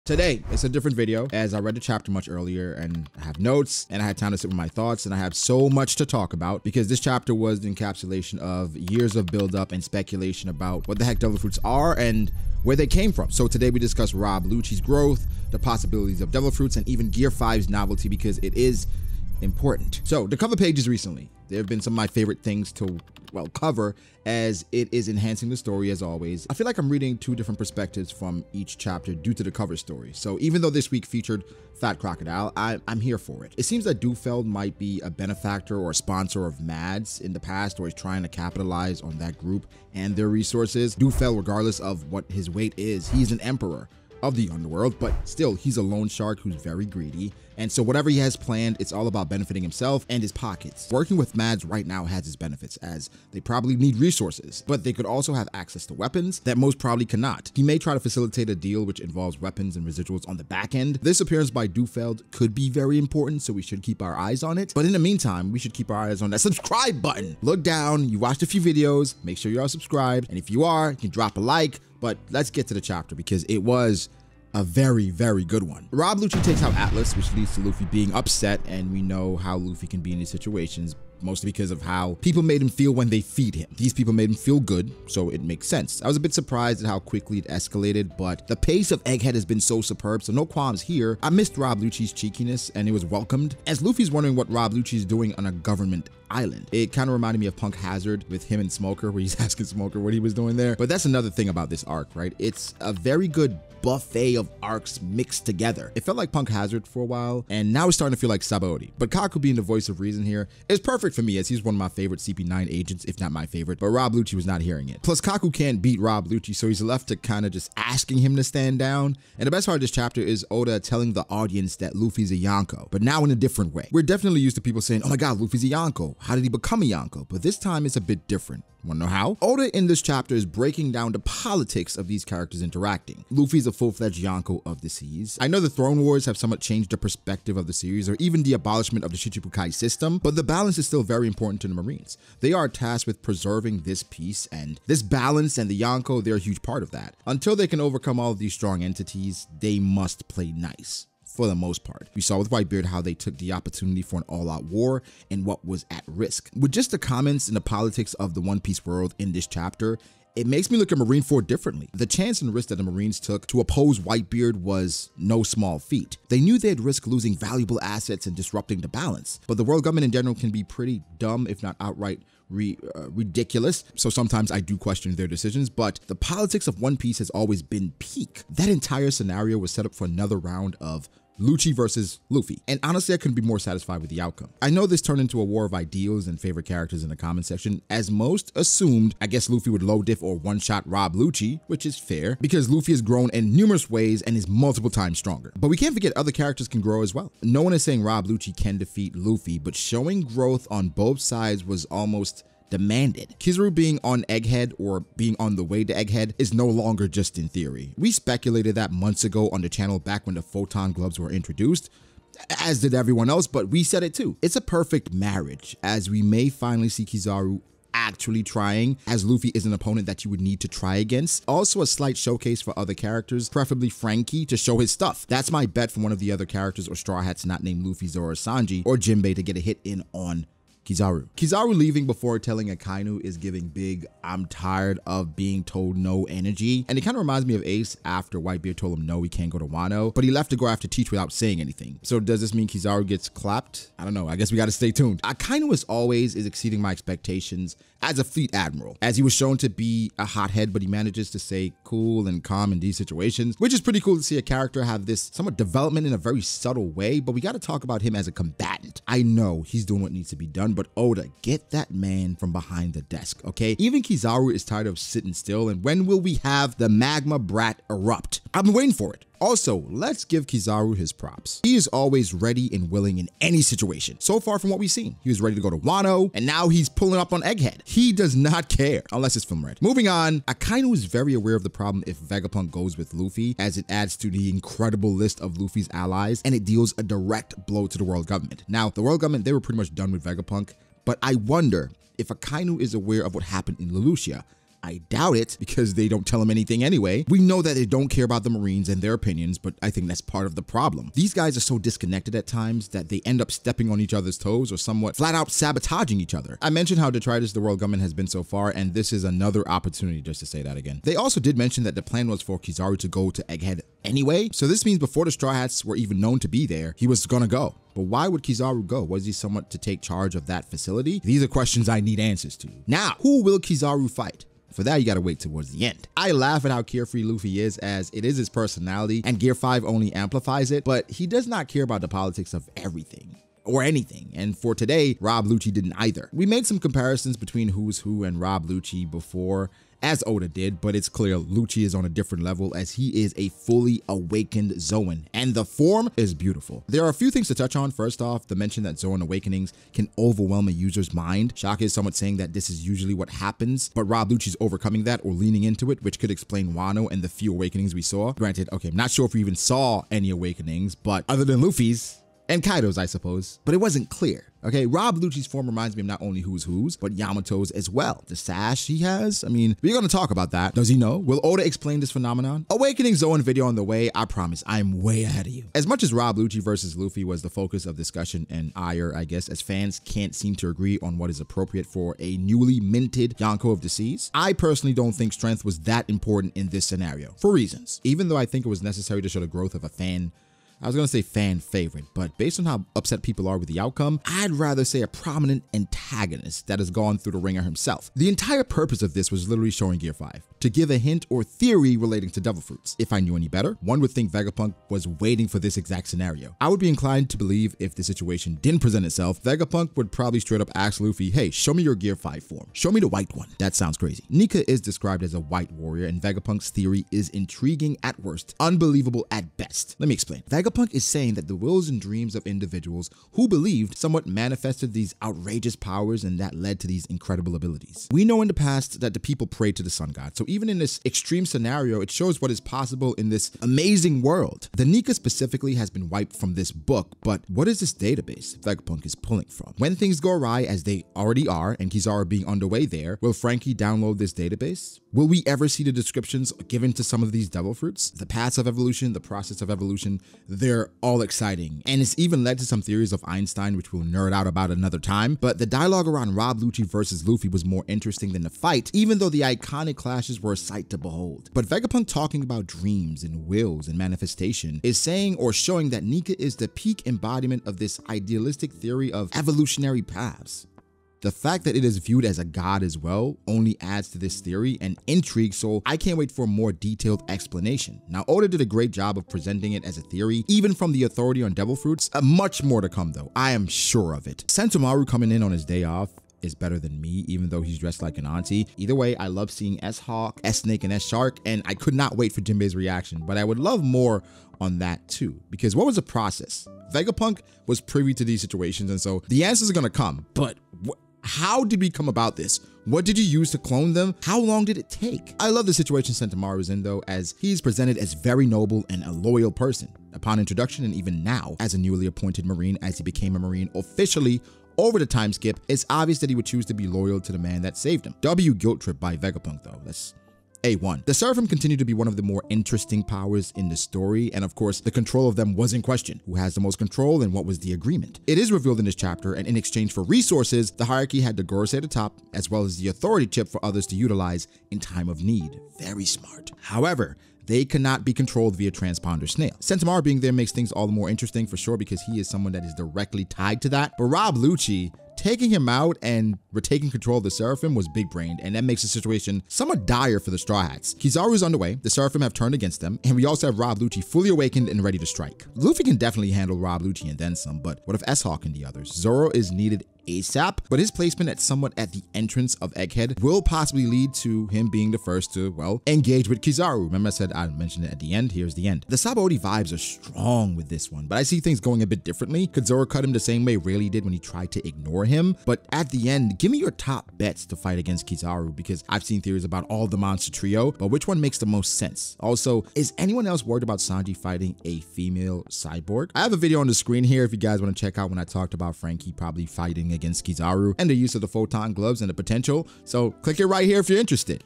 Today, it's a different video as I read the chapter much earlier and I have notes and I had time to sit with my thoughts and I have so much to talk about because this chapter was the encapsulation of years of buildup and speculation about what the heck devil fruits are and where they came from. So today we discuss Rob Lucci's growth, the possibilities of devil fruits, and even Gear 5's novelty because it is important. So the cover pages recently, there have been some of my favorite things to cover as it is enhancing the story as always. I feel like I'm reading two different perspectives from each chapter due to the cover story. So even though this week featured Fat Crocodile, I'm here for it. It seems that Dufeld might be a benefactor or a sponsor of Mads in the past, or is trying to capitalize on that group and their resources. Dufeld, regardless of what his weight is, he's an emperor of the underworld, but still he's a loan shark who's very greedy, and so whatever he has planned, it's all about benefiting himself and his pockets. Working with Mads right now has its benefits, as they probably need resources, but they could also have access to weapons that most probably cannot. He may try to facilitate a deal which involves weapons and residuals on the back end. This appearance by Dufeld could be very important, so we should keep our eyes on it, but in the meantime, we should keep our eyes on that subscribe button. Look down, you watched a few videos, make sure you are subscribed, and if you are, you can drop a like. But let's get to the chapter because it was a very, very good one. Rob Lucci takes out Atlas, which leads to Luffy being upset, and we know how Luffy can be in these situations, mostly because of how people made him feel when they feed him. These people made him feel good, so it makes sense. I was a bit surprised at how quickly it escalated, but the pace of Egghead has been so superb, so no qualms here. I missed Rob Lucci's cheekiness, and it was welcomed, as Luffy's wondering what Rob Lucci is doing on a government island. It kind of reminded me of Punk Hazard with him and Smoker, where he's asking Smoker what he was doing there. But that's another thing about this arc, right? It's a very good buffet of arcs mixed together. It felt like Punk Hazard for a while, and now it's starting to feel like Sabaody. But Kaku being the voice of reason here is perfect for me, as he's one of my favorite CP9 agents, if not my favorite, but Rob Lucci was not hearing it. Plus, Kaku can't beat Rob Lucci, so he's left to kind of just asking him to stand down. And the best part of this chapter is Oda telling the audience that Luffy's a Yonko, but now in a different way. We're definitely used to people saying, oh my god, Luffy's a Yonko. How did he become a Yonko? But this time it's a bit different. Wanna know how? Oda in this chapter is breaking down the politics of these characters interacting. Luffy's a full-fledged Yonko of the seas. I know the Throne Wars have somewhat changed the perspective of the series, or even the abolishment of the Shichibukai system, but the balance is still very important to the Marines. They are tasked with preserving this peace, and this balance, and the Yonko, they're a huge part of that. Until they can overcome all of these strong entities, they must play nice. For the most part. We saw with Whitebeard how they took the opportunity for an all-out war and what was at risk. With just the comments and the politics of the One Piece world in this chapter, it makes me look at Marineford differently. The chance and risk that the Marines took to oppose Whitebeard was no small feat. They knew they'd risk losing valuable assets and disrupting the balance, but the world government in general can be pretty dumb, if not outright ridiculous, so sometimes I do question their decisions, but the politics of One Piece has always been peak. That entire scenario was set up for another round of Lucci versus Luffy, and honestly I couldn't be more satisfied with the outcome. I know this turned into a war of ideals and favorite characters in the comment section, as most assumed I guess Luffy would low diff or one-shot Rob Lucci, which is fair because Luffy has grown in numerous ways and is multiple times stronger. But we can't forget other characters can grow as well. No one is saying Rob Lucci can defeat Luffy, but showing growth on both sides was almost demanded. Kizaru being on Egghead, or being on the way to Egghead, is no longer just in theory. We speculated that months ago on the channel back when the photon gloves were introduced, as did everyone else, but we said it too. It's a perfect marriage, as we may finally see Kizaru actually trying, as Luffy is an opponent that you would need to try against. Also a slight showcase for other characters, preferably Frankie, to show his stuff. That's my bet from one of the other characters or Straw Hats not named Luffy, Zoro, Sanji, or Jinbei to get a hit in on Kizaru. Kizaru leaving before telling Akainu is giving big I'm tired of being told no energy, and it kind of reminds me of Ace after Whitebeard told him no, he can't go to Wano, but he left to go after Teach without saying anything. So does this mean Kizaru gets clapped? I don't know, I guess we gotta stay tuned. Akainu as always is exceeding my expectations as a fleet admiral, as he was shown to be a hothead, but he manages to stay cool and calm in these situations, which is pretty cool to see a character have this somewhat development in a very subtle way. But we got to talk about him as a combatant. I know he's doing what needs to be done, but Oda, get that man from behind the desk, okay? Even Kizaru is tired of sitting still, and when will we have the magma brat erupt? I've been waiting for it. Also, let's give Kizaru his props. He is always ready and willing in any situation. So far from what we've seen, he was ready to go to Wano, and now he's pulling up on Egghead. He does not care, unless it's film red. Moving on, Akainu is very aware of the problem if Vegapunk goes with Luffy, as it adds to the incredible list of Luffy's allies, and it deals a direct blow to the world government. Now, the world government, they were pretty much done with Vegapunk, but I wonder if Akainu is aware of what happened in Lelouchia, I doubt it, because they don't tell him anything anyway. We know that they don't care about the Marines and their opinions, but I think that's part of the problem. These guys are so disconnected at times that they end up stepping on each other's toes or somewhat flat out sabotaging each other. I mentioned how detritus the world government has been so far, and this is another opportunity just to say that again. They also did mention that the plan was for Kizaru to go to Egghead anyway, so this means before the Straw Hats were even known to be there, he was gonna go. But why would Kizaru go? Was he someone to take charge of that facility? These are questions I need answers to. Now, who will Kizaru fight? For that, you gotta wait towards the end. I laugh at how carefree Luffy is, as it is his personality, and Gear 5 only amplifies it, but he does not care about the politics of everything. Or anything, and for today, Rob Lucci didn't either. We made some comparisons between Who's Who and Rob Lucci before, as Oda did, but it's clear Lucci is on a different level as he is a fully awakened Zoan, and the form is beautiful. There are a few things to touch on. First off, the mention that Zoan awakenings can overwhelm a user's mind. Shaka is somewhat saying that this is usually what happens, but Rob Lucci's overcoming that or leaning into it, which could explain Wano and the few awakenings we saw. Granted, okay, I'm not sure if we even saw any awakenings, but other than Luffy's, and Kaido's, I suppose, but it wasn't clear. Okay, Rob Lucci's form reminds me of not only Who's Who's, but Yamato's as well. The sash he has, I mean, we're gonna talk about that. Does he know? Will Oda explain this phenomenon? Awakening Zoan video on the way, I promise, I'm way ahead of you. As much as Rob Lucci versus Luffy was the focus of discussion and ire, I guess, as fans can't seem to agree on what is appropriate for a newly minted Yonko of the Seas, I personally don't think strength was that important in this scenario, for reasons. Even though I think it was necessary to show the growth of a fan favorite, but based on how upset people are with the outcome, I'd rather say a prominent antagonist that has gone through the ringer himself. The entire purpose of this was literally showing Gear 5, to give a hint or theory relating to devil fruits. If I knew any better, one would think Vegapunk was waiting for this exact scenario. I would be inclined to believe if the situation didn't present itself, Vegapunk would probably straight up ask Luffy, hey, show me your Gear 5 form. Show me the white one. That sounds crazy. Nika is described as a white warrior, and Vegapunk's theory is intriguing at worst, unbelievable at best. Let me explain. Vegapunk is saying that the wills and dreams of individuals who believed somewhat manifested these outrageous powers, and that led to these incredible abilities. We know in the past that the people prayed to the sun god, so even in this extreme scenario, it shows what is possible in this amazing world. The Nika specifically has been wiped from this book, but what is this database Vegapunk is pulling from? When things go awry, as they already are, and Kizaru being underway there, will Frankie download this database? Will we ever see the descriptions given to some of these devil fruits? The paths of evolution, the process of evolution, they're all exciting. And it's even led to some theories of Einstein, which we'll nerd out about another time. But the dialogue around Rob Lucci versus Luffy was more interesting than the fight, even though the iconic clashes were a sight to behold. But Vegapunk talking about dreams and wills and manifestation is saying or showing that Nika is the peak embodiment of this idealistic theory of evolutionary paths. The fact that it is viewed as a god as well only adds to this theory and intrigue, so I can't wait for a more detailed explanation. Now, Oda did a great job of presenting it as a theory, even from the authority on devil fruits. Much more to come though, I am sure of it. Sentomaru coming in on his day off is better than me, even though he's dressed like an auntie. Either way, I love seeing S-Hawk, S-Snake, and S-Shark, and I could not wait for Jinbei's reaction, but I would love more on that too, because what was the process? Vegapunk was privy to these situations, and so the answers are gonna come, but how did we come about this? What did you use to clone them? How long did it take? I love the situation Sentomaru is in though, as he's presented as very noble and a loyal person. Upon introduction, and even now as a newly appointed Marine, as he became a Marine officially over the time skip, it's obvious that he would choose to be loyal to the man that saved him. W guilt trip by Vegapunk though. Let's A1. The Seraphim continue to be one of the more interesting powers in the story, and of course, the control of them was in question. Who has the most control and what was the agreement? It is revealed in this chapter, and in exchange for resources, the hierarchy had the Gorosei at the top, as well as the authority chip for others to utilize in time of need. Very smart. However, they cannot be controlled via transponder snail. Sentomaru being there makes things all the more interesting for sure, because he is someone that is directly tied to that. But Rob Lucci, taking him out and retaking control of the Seraphim was big-brained, and that makes the situation somewhat dire for the Straw Hats. Kizaru is underway, the Seraphim have turned against them, and we also have Rob Lucci fully awakened and ready to strike. Luffy can definitely handle Rob Lucci and then some, but what of S-Hawk and the others? Zoro is needed ASAP, but his placement at somewhat at the entrance of Egghead will possibly lead to him being the first to, well, engage with Kizaru. Remember I said I'd mention it at the end? Here's the end. The Sabaody vibes are strong with this one, but I see things going a bit differently. Could Zoro cut him the same way Rayleigh did when he tried to ignore him? But at the end, give me your top bets to fight against Kizaru, because I've seen theories about all the monster trio, but which one makes the most sense? Also, is anyone else worried about Sanji fighting a female cyborg? I have a video on the screen here if you guys want to check out when I talked about Frankie probably fighting against Kizaru and the use of the photon gloves and the potential, so click it right here if you're interested.